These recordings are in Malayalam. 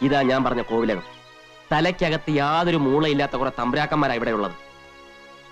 ഇതാ ഞാൻ പറഞ്ഞ കോവിലകം. തലയ്ക്കകത്ത് യാതൊരു മൂളയില്ലാത്ത കുറെ തമ്പുരാക്കന്മാരാ ഇവിടെ ഉള്ളത്.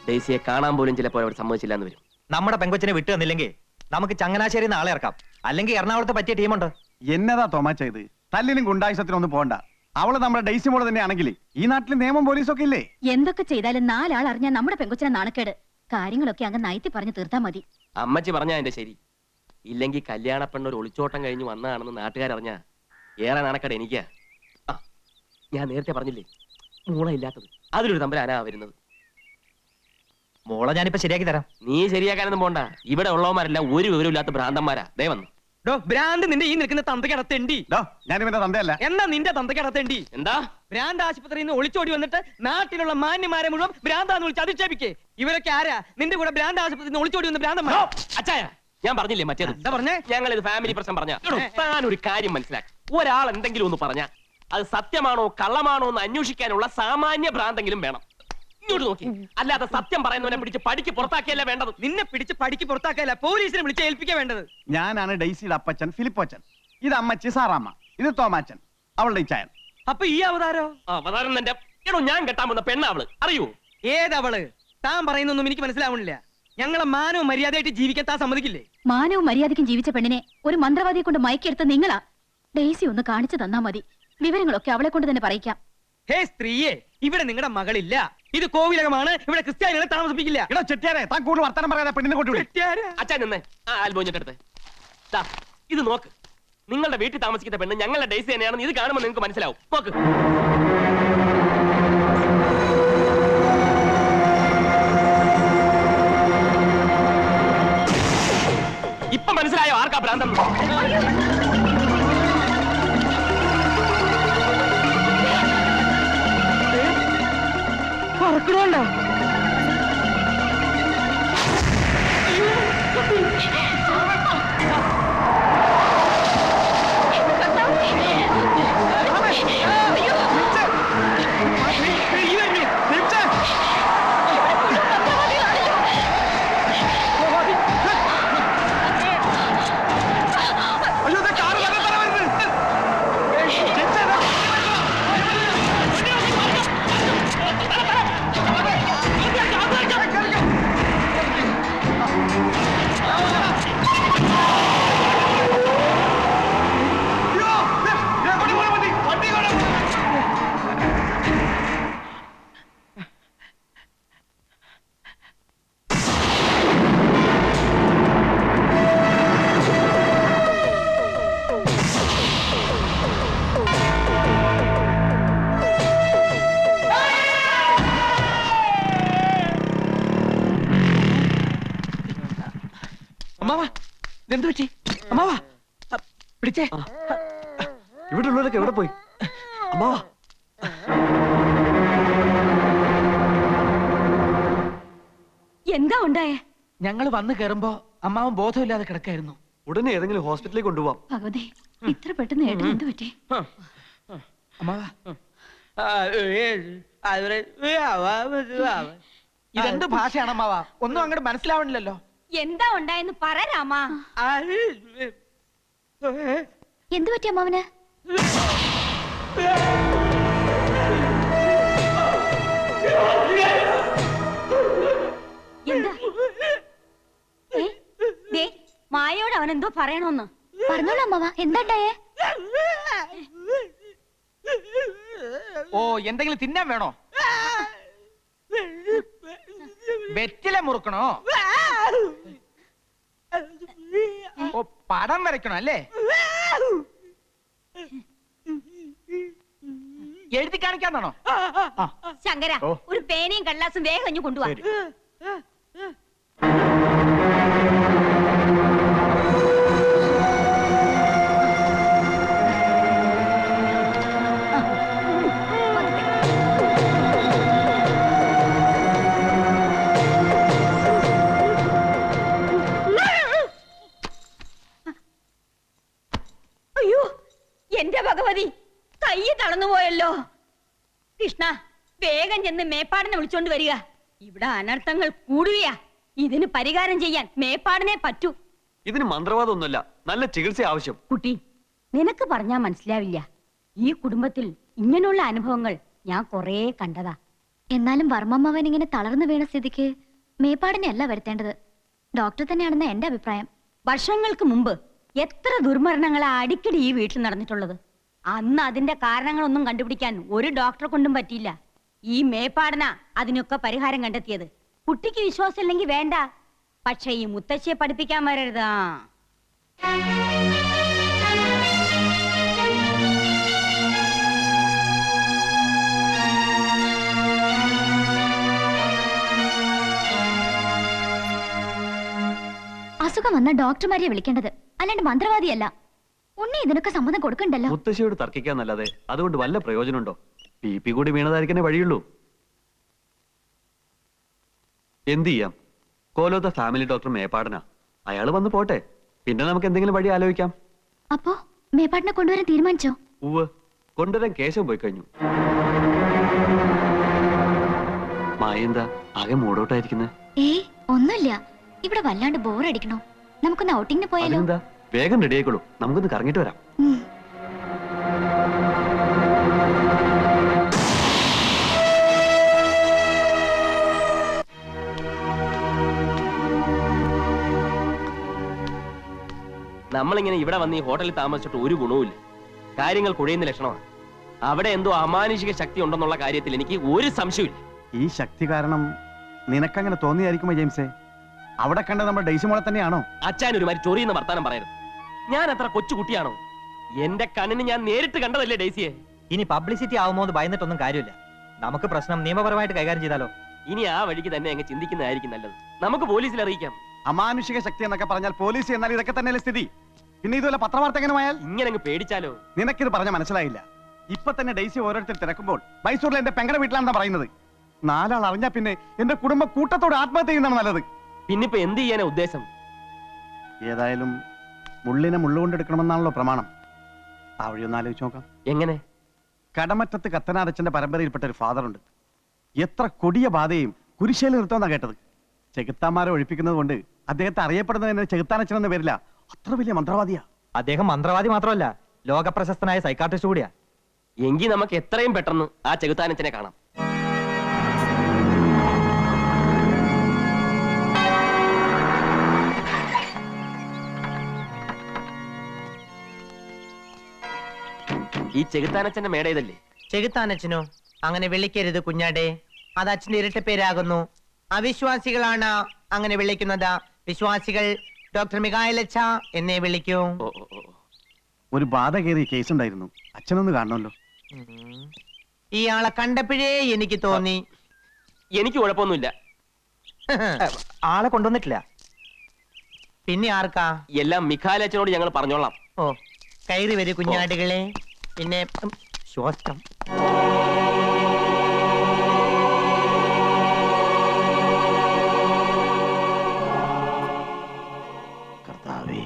ഡെയ്സിയെ കാണാൻ പോലും ചിലപ്പോൾ അവർ സമ്മതിച്ചില്ല എന്ന് വരും. നമ്മുടെ പെങ്കൊച്ചിനെ വിട്ടു തന്നില്ലെങ്കിൽ നമുക്ക് ചങ്ങനാശ്ശേരി നാളെ ഇറക്കാം. അല്ലെങ്കിൽ എറണാകുളത്ത് പറ്റിയ ടീമുണ്ട്. എന്നതാ തോമാച്ച ഇത്? തല്ലിനും ഗുണ്ടായുസത്തിനൊന്നും പോകണ്ട. അവള് നമ്മുടെ ഡെയ്സി മോള് തന്നെയാണെങ്കിൽ ഈ നാട്ടിൽ നിയമം പോലീസൊക്കെ ഇല്ലേ? എന്തൊക്കെ ചെയ്താലും 4 ആൾ അറിഞ്ഞാൽ നമ്മുടെ പെങ്കൊച്ചിനെ നാണക്കേട്. കാര്യങ്ങളൊക്കെ അങ്ങ് നയത്തി പറഞ്ഞു തീർത്താ മതി. അമ്മച്ചി പറഞ്ഞാ എന്റെ ശരി. ഇല്ലെങ്കിൽ കല്യാണ പെണ്ണൊരു ഒളിച്ചോട്ടം കഴിഞ്ഞ് വന്നതാണെന്ന് നാട്ടുകാരറിഞ്ഞാ ഏറെ നാണക്കേട് എനിക്കാ. ഞാൻ നേരത്തെ പറഞ്ഞില്ലേ മൂളയില്ലാത്തത്, അതിലൊരു തമ്പുരാനാ വരുന്നത്. മോളെ ഞാനിപ്പോ ശരിയാക്കി തരാം. നീ ശരിയാക്കാനൊന്നും പോണ്ട. ഇവിടെ ഉള്ളവന്മാരെല്ലാം ഒരു വിവരമില്ലാത്ത ഭ്രാന്തന്മാരാ. ദേ വന്നു. ഭ്രാന്ത് നിന്റെ ഈ നിൽക്കുന്ന തന്തക്കടത്തേണ്ടി. ഞാനിവന്റെ തന്തയല്ല. എന്നാ നിന്റെ തന്തക്കടത്തേണ്ടി. എന്താ ഭ്രാന്ത് ആശുപത്രിയിൽ നിന്ന് ഒളിച്ചോടി വന്നിട്ട് നാട്ടിലുള്ള മാന്യമാരെ മുഴുവൻ ഭ്രാന്താന്ന് വിളിച്ച് അധിക്ഷേപിക്കേ. ഇവരൊക്കെ ആരാ? നിന്റെ കൂടെ ഭ്രാന്ത് ആശുപത്രിയിൽ നിന്ന് ഒളിച്ചോടി വന്ന ഭ്രാന്തന്മാർ. അച്ചായ, ഞാൻ പറഞ്ഞില്ലേ മറ്റേത്? എന്താ പറഞ്ഞേ? ഞങ്ങൾ ഇത് ഫാമിലി പ്രശ്നം പറഞ്ഞ. താനൊരു കാര്യം മനസ്സിലാക്കി, ഒരാൾ എന്തെങ്കിലും ഒന്ന് പറഞ്ഞ അത് സത്യമാണോ കള്ളമാണോ എന്ന് അന്വേഷിക്കാനുള്ള സാമാന്യ ഭ്രാന്തെങ്കിലും വേണം. ഇങ്ങോട്ട് നോക്കി. അല്ലാതെ സത്യം പറയുന്നവനെ പിടിച്ച് പടിക്ക് പുറത്താക്കിയല്ല വേണ്ടത്. നിന്നെ പിടിച്ച് പടിക്ക് പുറത്താക്കല്ല, പോലീസിനെ വിളിച്ച് ഏൽപ്പിക്കാൻ വേണ്ടത്. ഞാനാണ് ഡെയ്സിയുടെ അപ്പച്ചൻ ഫിലിപ്പോച്ചൻ. ഇത് അമ്മച്ചി സാറാമ്മ. ഇത് തോമാച്ചൻ, അവളുടെ ഇച്ചായൻ. അപ്പൊ ഈ അവതാരോ? അവതാരം എന്റെ എടോ, ഞാൻ കെട്ടാൻ പോകുന്ന പെണ്ണാവള്. അറിയൂ? ഏതവള്? താൻ പറയുന്നൊന്നും എനിക്ക് മനസ്സിലാവണില്ല. ഞങ്ങളെ മാനവും മര്യാദയായിട്ട് ജീവിക്കാൻ താൻ സമ്മതിക്കില്ലേ? മാനവും മര്യാദയ്ക്കും ജീവിച്ച പെണ്ണിനെ ഒരു മന്ത്രവാദിയെ കൊണ്ട് മയക്കെടുത്ത് നിങ്ങളാ. ഡെയ്സി ഒന്ന് കാണിച്ചു തന്നാ മതി. വിവരങ്ങളൊക്കെ അവളെ കൊണ്ട് തന്നെ പറയിക്കാം. ഹേ സ്ത്രീയെ, ഇവിടെ നിങ്ങളുടെ മകളില്ല. ഇത് കോവിലകമാണ്. ഇവിടെ ക്രിസ്ത്യാനികളെ താമസിപ്പിക്കില്ല. എടോ ചെട്ടിയാരെ, താൻ കൂടുതൽ വർത്തമാനം പറയാതെ പെണ്ണിനെ കൊണ്ടുവിടും. അച്ഛൻ നിന്നേ. ആൽബോഞ്ഞിട്ടെടുത്ത് ഇത് നോക്ക്. നിങ്ങളുടെ വീട്ടിൽ താമസിക്കുന്ന പെണ്ണ് ഞങ്ങളുടെ ഡെയ്സി തന്നെയാണെന്ന് ഇത് കാണുമ്പോൾ നിങ്ങൾക്ക് മനസ്സിലാവും. നോക്ക്. ഇപ്പൊ മനസ്സിലായോ ആർക്കാ ഭ്രാന്തം? പറക്കണോണ്ടോ? എന്ത് പറ്റി അമ്മാവാ? പിടിച്ചേ. ഇവിടെ ഉള്ളവരൊക്കെ എവിടെ പോയി? അമ്മാവാ, എന്താ ഉണ്ടായേ? ഞങ്ങൾ വന്നു കയറുമ്പോ അമ്മാവൻ ബോധമില്ലാതെ കിടക്കായിരുന്നു. ഉടനെ ഏതെങ്കിലും ഹോസ്പിറ്റലിൽ കൊണ്ടുപോവാം. ഭഗവതി, ഇത്ര പെട്ടെന്ന് ഏട്ടൻ എന്ത് പറ്റി? അമ്മാവാ, ഇതെന്ത് ഭാഷയാണ് അമ്മാവാ? ഒന്നും അങ്ങോട്ട് മനസ്സിലാവണില്ലല്ലോ. എന്താ ഉണ്ടായെന്ന് പറ രാമാ. എന്ത് പറ്റി അമ്മാവന്? എന്താ? മായയോട് അവൻ എന്തോ പറയണോന്ന് പറഞ്ഞോളൂ അമ്മാവ. എന്താ ഉണ്ടായേ? ഓ, എന്തെങ്കിലും തിന്നാൻ വേണോ? വെറ്റില മുറുക്കണോ? ഓ, പടം വരയ്ക്കണോ അല്ലേ? എഴുതി കാണിക്കാന്നാണോ? ശങ്കര, ഒരു പേനയും കടലാസും വേഗം കൊണ്ടുപോവാ. അയ്യോ, എന്റെ ഭഗവതി, കൈ തളർന്നുപോയല്ലോ. കൃഷ്ണ, വേഗം ചെന്ന് മേപ്പാടിനെ വിളിച്ചോണ്ട് വരിക. ഇവിടെ അനർത്ഥങ്ങൾ കൂടുകയാ. ഇതിന് പരിഹാരം ചെയ്യാൻ മേപ്പാടിനെ പറ്റൂ. ഇതിന് മന്ത്രവാദമൊന്നുമല്ല, നല്ല ചികിത്സ ആവശ്യം. കുട്ടി, നിനക്ക് പറഞ്ഞാ മനസ്സിലാവില്ല. ഈ കുടുംബത്തിൽ ഇങ്ങനെയുള്ള അനുഭവങ്ങൾ ഞാൻ കുറേ കണ്ടതാ. എന്നാലും വർമ്മമ്മവൻ ഇങ്ങനെ തളർന്നു വീണ സ്ഥിതിക്ക് മേപ്പാടിനെ അല്ല വരുത്തേണ്ടത്, ഡോക്ടർ തന്നെയാണെന്ന് എന്റെ അഭിപ്രായം. വർഷങ്ങൾക്ക് മുമ്പ് എത്ര ദുർമരണങ്ങളാ അടിക്കടി ഈ വീട്ടിൽ നടന്നിട്ടുള്ളത്. അന്ന് അതിന്റെ കാരണങ്ങളൊന്നും കണ്ടുപിടിക്കാൻ ഒരു ഡോക്ടറെ കൊണ്ടും പറ്റിയില്ല. ഈ മേപ്പാടന അതിനൊക്കെ പരിഹാരം കണ്ടെത്തിയത്. കുട്ടിക്ക് വിശ്വാസം ഇല്ലെങ്കിൽ വേണ്ട, പക്ഷെ ഈ മുത്തശ്ശിയെ പഠിപ്പിക്കാൻ വരരുതാ. അസുഖം വന്ന ഡോക്ടർമാരെ വിളിക്കേണ്ടത്, അല്ലാണ്ട് മന്ത്രവാദിയല്ല. ഉണ്ണി ഇതിനൊക്കെ സമ്മതം കൊടുക്കണ്ടല്ലോ. മുത്തശ്ശിയോട് തർക്കിക്കാന്നല്ലാതെ അതുകൊണ്ട് വല്ല പ്രയോജനമുണ്ടോ? പി കൂടി വീണതായിരിക്കണേ വഴിയുള്ളൂ. എന്ത് ചെയ്യാം? കോലോത്ത ഫാമിലി ഡോക്ടർ മേപ്പാടനാ. അയാള് വന്ന് പോട്ടെ, പിന്നെ നമുക്ക് എന്തെങ്കിലും വഴി ആലോചിക്കാം. അപ്പോ മേപ്പാടിനെ കൊണ്ടുവരാൻ തീരുമാനിച്ചോ? ഉവ്വ്, കൊണ്ടുവരാൻ കേശം പോയി കഴിഞ്ഞു. മായെന്താ ആകെ മൂടോട്ടായിരിക്കുന്നത്? ഏയ് ഒന്നുമില്ല, ഇവിടെ വല്ലാണ്ട് ബോറടിക്കണോ. നമുക്കൊന്ന് ഔട്ടിങ്ങിന് പോയാലോ? അതെന്താ, വേഗം റെഡി ആയിക്കോളൂ, നമുക്കൊന്ന് കറങ്ങിട്ട് വരാം. നമ്മളിങ്ങനെ ഇവിടെ വന്ന് ഈ ഹോട്ടലിൽ താമസിച്ചിട്ട് ഒരു ഗുണവുമില്ല. കാര്യങ്ങൾ കുഴയുന്ന ലക്ഷണമാണ്. അവിടെ എന്തോ അമാനുഷിക ശക്തി ഉണ്ടെന്നുള്ള കാര്യത്തിൽ എനിക്ക് ഒരു സംശയമില്ല. ഈ ശക്തി കാരണം നിനക്കങ്ങനെ തോന്നിയായിരിക്കുമോ ജെയിംസേ? അവിടെ കണ്ട നമ്മുടെ ഡെയ്സിമോളെ തന്നെയാണോ? അച്ഛൻ ഒരുമാതിരി ചൊറിയുന്ന വർത്താനം പറയരുത്. ഞാൻ അത്ര കൊച്ചുകുട്ടിയാണോ? എന്റെ കണ്ണിന് ഞാൻ നേരിട്ട് കണ്ടതല്ലേ ഡെയ്സിയെ. ഇനി പബ്ലിസിറ്റി ആവുമോ എന്ന് ഭയന്നിട്ടൊന്നും കാര്യമില്ല. നമുക്ക് പ്രശ്നം നിയമപരമായിട്ട് കൈകാര്യം ചെയ്താലോ? ഇനി ആ വഴിക്ക് തന്നെ അങ്ങ് ചിന്തിക്കുന്നതായിരിക്കും നല്ലത്. നമുക്ക് പോലീസിൽ അറിയിക്കാം. അമാനുഷിക ശക്തി എന്നൊക്കെ പറഞ്ഞാൽ പോലീസ് എന്നാൽ ഇതൊക്കെ തന്നെയല്ലേ സ്ഥിതി. പിന്നെ ഇതുപോലെ പത്രവാർത്തകനുമായാൽ ഇങ്ങനെ അങ്ങ് പേടിച്ചാലോ? നിനക്കിത് പറഞ്ഞ മനസ്സിലായില്ല. ഇപ്പൊ തന്നെ ഡെയ്സി ഓരോരുത്തർ തിരക്കുമ്പോൾ മൈസൂരിലെ എന്റെ പെങ്ങളുടെ വീട്ടിലാണെന്നാ പറയുന്നത്. 4 ആൾ അറിഞ്ഞാ പിന്നെ എന്റെ കുടുംബം കൂട്ടത്തോട് ആത്മഹത്യ ചെയ്യുന്നതാണ് നല്ലത്. പിന്നിപ്പോ എന്ത് ചെയ്യാനാ ഉദ്ദേശം? ഏതായാലും മുള്ളിനെ മുള്ളുകൊണ്ടെടുക്കണമെന്നാണല്ലോ പ്രമാണം. ആ വഴി ഒന്ന് ആലോചിച്ച് നോക്കാം. എങ്ങനെ? കടമറ്റത്ത് കത്തനാരച്ചന്റെ പരമ്പരയിൽപ്പെട്ട ഒരു ഫാദറുണ്ട്. എത്ര കൊടിയ ബാധയും കുരിശേൽ നിർത്തുമെന്നാ കേട്ടത്. ചെകുത്താന്മാരെ ഒഴിപ്പിക്കുന്നത് കൊണ്ട് അദ്ദേഹത്തെ അറിയപ്പെടുന്നതിന് ചെകുത്താനച്ചൻ എന്ന പേരില്ല. അത്ര വലിയ മന്ത്രവാദിയാ അദ്ദേഹം. മന്ത്രവാദി മാത്രമല്ല, ലോക പ്രശസ്തനായ സൈക്കാട്രിസ്റ്റ് കൂടിയാ. എങ്കിൽ നമുക്ക് എത്രയും പെട്ടെന്ന് ആ ചെകുത്താനച്ചനെ കാണാം. ഈ ചെകുത്താനച്ചന്റെ മേട ഇതല്ലേ? ചെകുത്താനച്ഛനോ? അങ്ങനെ വിളിക്കരുത് കുഞ്ഞാടെ, അത് അച്ഛന്റെ ഇരട്ട പേരാകുന്നു. അവിശ്വാസികളാണ് അങ്ങനെ വിളിക്കുന്നത്. വിശ്വാസികൾ ഡോക്ടർ മികായലച്ച എന്നെ വിളിക്കൂ. ഒരു ബാധ കയറിയ കേസ് ഉണ്ടായിരുന്നു. അച്ഛനൊന്ന് കാണണമല്ലോ. ഇയാളെ കണ്ടപ്പോഴേ എനിക്ക് തോന്നി. എനിക്ക് കുഴപ്പമൊന്നുമില്ല. ആളെ കൊണ്ടുവന്നിട്ടില്ല. പിന്നെ ആർക്കാ? എല്ലാം മിഖാലച്ചനോട് ഞങ്ങൾ പറഞ്ഞോളാം. ഓ, കയറി വരൂ കുഞ്ഞാടുകളെ. പിന്നെ ശ്വാസം. കർത്താവേ,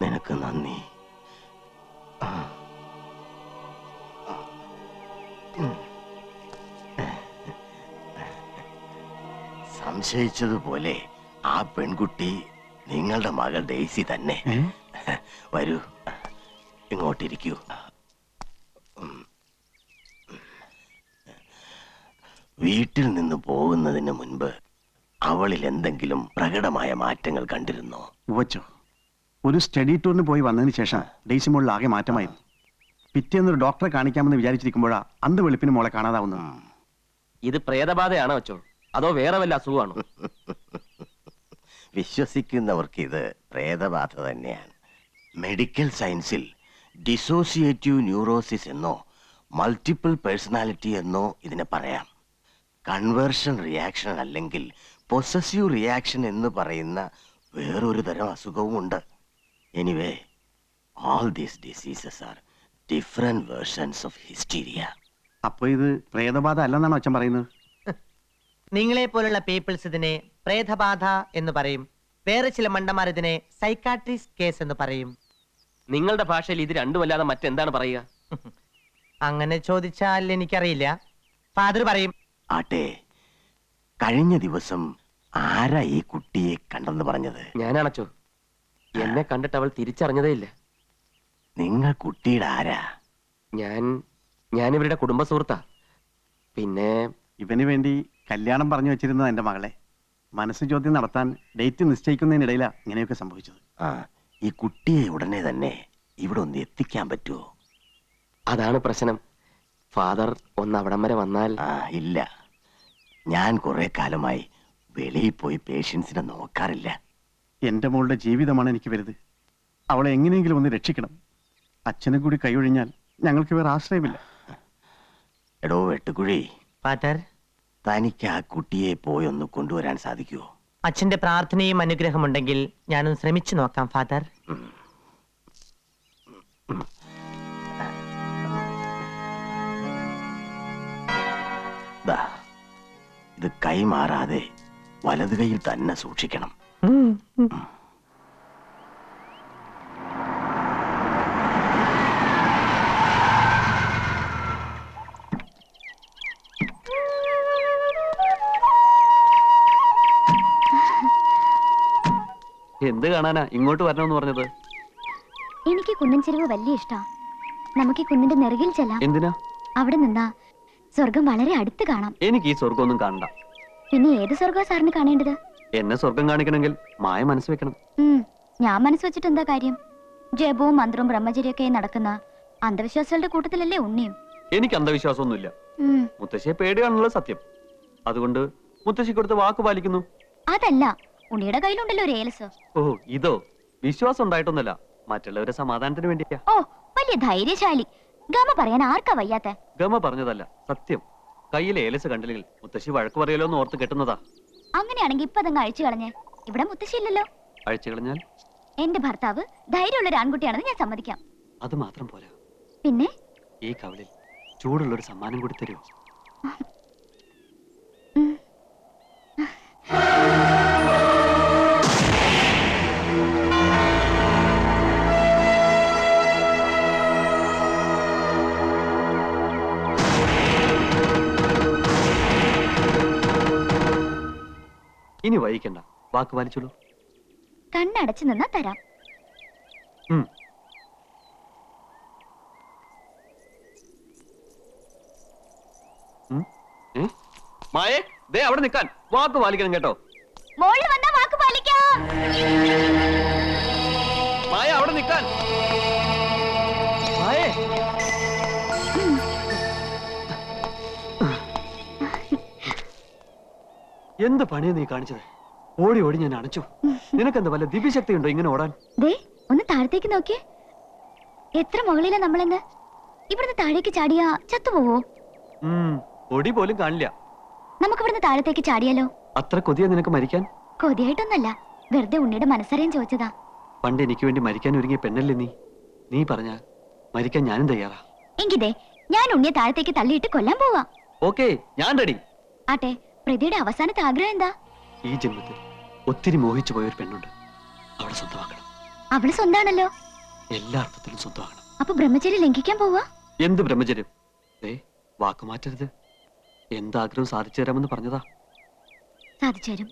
നിനക്ക് നന്ദി. സംശയിച്ചതുപോലെ ആ പെൺകുട്ടി നിങ്ങളുടെ മകൾ ഡെയ്സി തന്നെ. വരൂ, ഇങ്ങോട്ടിരിക്കൂ. വീട്ടിൽ നിന്ന് പോകുന്നതിന് മുൻപ് അവളിൽ എന്തെങ്കിലും പ്രകടമായ മാറ്റങ്ങൾ കണ്ടിരുന്നോ? ഉവച്ചോ, ഒരു സ്റ്റഡി ടൂറിന് പോയി വന്നതിന് ശേഷം ഡെയ്സിമോളിൽ ആകെ മാറ്റമായിരുന്നു. പിറ്റേന്നൊരു ഡോക്ടറെ കാണിക്കാമെന്ന് വിചാരിച്ചിരിക്കുമ്പോഴാ അന്ത് വെളുപ്പിന് മോളെ കാണാതാവുന്നത്. ഇത് പ്രേതബാധയാണോ വെച്ചോ, അതോ വേറെ വല്ല അസുഖമാണോ? വിശ്വസിക്കുന്നവർക്ക് ഇത് പ്രേതബാധ തന്നെയാണ്. മെഡിക്കൽ സയൻസിൽ ഡിസോസിയേറ്റീവ് ന്യൂറോസിസ് എന്നോ മൾട്ടിപ്പിൾ പേഴ്സണാലിറ്റി എന്നോ ഇതിനെ പറയാം. കൺവേർഷൻ റിയാക്ഷൻ അല്ലെങ്കിൽ പൊസസീവ് റിയാക്ഷൻ എന്ന് പറയുന്ന വേറൊരു തരം അസുഖവും ഉണ്ട്. Anyway, all these diseases are different versions of hysteria. അപ്പൊ ഇത് പ്രേതബാധ അല്ലെന്നാണോ അച്ഛൻ പറയുന്നത്? നിങ്ങളെ പോലുള്ള പീപ്പിൾസ് ഇതിനെ പ്രേതബാധ എന്ന് പറയും. വേറെ ചില മണ്ടന്മാർ ഇതിനെ സൈക്കാട്രിസ്റ്റ് കേസ് എന്ന് പറയും. നിങ്ങളുടെ ഭാഷയിൽ ഇത് രണ്ടുമല്ലാതെ മറ്റെന്താണ് പറയുക? അങ്ങനെ ചോദിച്ചാൽ എനിക്കറിയില്ല. ഫാദർ പറയും. ആട്ടെ, കഴിഞ്ഞ ദിവസം ആരാ ഈ കുട്ടിയെ കണ്ടെന്ന് പറഞ്ഞത്? ഞാനാണച്ചോ. എന്നെ കണ്ടിട്ട് അവൾ തിരിച്ചറിഞ്ഞതേ ഇല്ല. നിങ്ങൾ കുട്ടിയുടെ ആരാ? ഞാൻ ഇവരുടെ കുടുംബ സുഹൃത്താ. പിന്നെ ഇവന് വേണ്ടി കല്യാണം പറഞ്ഞു വെച്ചിരുന്നത് എന്റെ മകളെ. മനസ്സ് ചോദ്യം നടത്താൻ ഡേറ്റ് നിശ്ചയിക്കുന്നതിനിടയിലാ ഇങ്ങനെയൊക്കെ സംഭവിച്ചത്. ആ ഈ കുട്ടിയെ ഉടനെ തന്നെ ഇവിടെ ഒന്ന് എത്തിക്കാൻ പറ്റുമോ? അതാണ് പ്രശ്നം. ഫാദർ ഒന്ന് അവിടം വരെ വന്നാൽ. ആ ഇല്ല, ഞാൻ കുറെ കാലമായി വെളിയിൽ പോയി പേഷ്യൻസിനെ നോക്കാറില്ല. എന്റെ മോളുടെ ജീവിതമാണ് എനിക്ക് വലുത്. അവളെ എങ്ങനെയെങ്കിലും ഒന്ന് രക്ഷിക്കണം. അച്ഛനും കൂടി കൈയൊഴിഞ്ഞാൽ ഞങ്ങൾക്ക് വേറെ ആശ്രയമില്ല. എടോ വെട്ടുകുഴി, ഫാദർ, തനിക്ക് ആ കുട്ടിയെ പോയി ഒന്ന് കൊണ്ടുവരാൻ സാധിക്കുമോ? അച്ഛന്റെ പ്രാർത്ഥനയും അനുഗ്രഹമുണ്ടെങ്കിൽ ഞാനൊന്ന് ശ്രമിച്ചു നോക്കാം ഫാദർ. ദാ, ഇത് കൈമാറാതെ വലത് കൈയിൽ തന്നെ സൂക്ഷിക്കണം. എന്ത് കാണാനാ ഇങ്ങോട്ട് വരണമെന്ന് പറഞ്ഞത്? എനിക്ക് കുന്നിൻ ചെരുവ് വലിയ ഇഷ്ടാ. നമുക്ക് ഈ കുന്നിന്റെ നെറുകിൽ ചെല്ലാം. എന്തിനാ? അവിടെ നിന്നാ സ്വർഗം വളരെ അടുത്ത് കാണാം. എനിക്ക് ഈ സ്വർഗമൊന്നും കാണണ്ട. പിന്നെ ഏത് സ്വർഗം സാറിന് കാണേണ്ടത്? എന്നെ സ്വർഗം കാണിക്കണമെങ്കിൽ മായ മനസ്സ് വെക്കണം. ഞാൻ മനസ്സ് വെച്ചിട്ട് എന്താ കാര്യം? ജപവും മന്ത്രവും ബ്രഹ്മചര്യൊക്കെ നടക്കുന്ന അന്ധവിശ്വാസികളുടെ കൂട്ടത്തിലല്ലേ ഉണ്ണിയും? എനിക്ക് അന്ധവിശ്വാസമൊന്നുമില്ല. ഉം. മുത്തശ്ശിയെ പേടിയാണുള്ളത് സത്യം. അതുകൊണ്ട് മുത്തശ്ശി കൊടുത്ത് വാക്ക് പാലിക്കുന്നു. അതല്ല, ഉണ്ണിയുടെ കയ്യിലുണ്ടല്ലോ ഒരു ഏലസ്. ഓ ഇതോ? വിശ്വാസം ഉണ്ടായിട്ടൊന്നല്ല, മറ്റുള്ളവരുടെ സമാധാനത്തിന് വേണ്ടിയാ. ഓ വലിയ ധൈര്യശാലി. ഗമ പറയാൻ ആർക്കാ വയ്യാത്ത? ഗമ പറഞ്ഞതല്ല, സത്യം. കയ്യിൽ ഏലസ് കണ്ടില്ലെങ്കിൽ മുത്തശ്ശി വഴക്ക് പറയലോ എന്ന് ഓർത്ത് കെട്ടുന്നതാ. അങ്ങനെയാണെങ്കിൽ ഇപ്പൊ അതങ്ങ് അഴിച്ചു കളഞ്ഞേ. ഇവിടെ മുത്തശ്ശിയില്ലല്ലോ. അഴിച്ചു കളഞ്ഞാൽ എന്റെ ഭർത്താവ് ധൈര്യമുള്ള ഒരു ആൺകുട്ടിയാണെന്ന് ഞാൻ സമ്മതിക്കാം. അത് മാത്രം പോരാ, പിന്നെ ഈ കവലിൽ ചൂടുള്ളൊരു സമ്മാനം കൂടി തരുമോ? ഇനി വൈകിക്കണ്ട, വാക്ക് പാലിച്ചോളൂ. കണ്ണടച്ചു നിന്നാ തരാം. ഉം. ഉം. ഏ? മായേ, ദേ അവിടെ നിൽക്കാൻ. വാക്ക് പാലിക്കണം കേട്ടോ. മോളിൽ വന്നാ വാക്ക് പാലിക്കാം. മായ അവിടെ നിൽക്കാൻ. മായേ, എന്ത് പണിയാ നീ കാണിച്ചത്? ഓടി ഓടി ഞാൻ അണച്ചു. നിനക്കെന്താ വല്ല ദിവ്യശക്തി ഉണ്ടോ ഇങ്ങനെ ഓടാൻ? ദേ ഒന്ന് താഴത്തേക്ക് നോക്കിയേ. എത്ര മുകളിലാ നമ്മളെന്ന്. ഇവിടുന്ന് താഴേക്ക് ചാടിയാ ചത്തുപോവോ? പൊടി പോലും കാണില്ല. നമുക്ക് ഇവിടുന്ന് താഴത്തേക്ക് ചാടിയാലോ? അത്ര കൊതിയാ നിനക്ക് മരിക്കാൻ? കൊതിയായിട്ടൊന്നല്ല, വെറുതെ ഉണ്ണിയുടെ മനസ്സറിയാൻ ചോദിച്ചതാ. പണ്ട് എനിക്ക് വേണ്ടി മരിക്കാൻ ഒരുങ്ങിയ പെണ്ണല്ലേ നീ. നീ പറഞ്ഞ മരിക്കാൻ ഞാനും തയ്യാറാ. എങ്കിതേ ഞാൻ ഉണ്ണിയെ താഴത്തേക്ക് തള്ളിയിട്ട് കൊല്ലാൻ പോവാ. ഓക്കേ, ഞാൻ റെഡി. ആട്ടെ, പ്രതിയുടെ അവസാനത്തെ ആഗ്രഹം എന്താ? ഈ ജന്മത്തിൽ ഒത്തിരി മോഹിച്ചു പോയ ഒരു പെണ്ണുണ്ട്, അവളെ സ്വന്തമാക്കണം. അവള് സ്വന്താണല്ലോ. എല്ലാ അർത്ഥത്തിലും സ്വന്തമാക്കണം. അപ്പൊ ബ്രഹ്മചര്യം ലംഘിക്കാൻ പോവാ? എന്ത് ബ്രഹ്മചര്യം? വാക്കുമാറ്റരുത്. എന്താഗ്രഹം സാധിച്ചു തരാമെന്ന് പറഞ്ഞതാ. സാധിച്ചു തരും.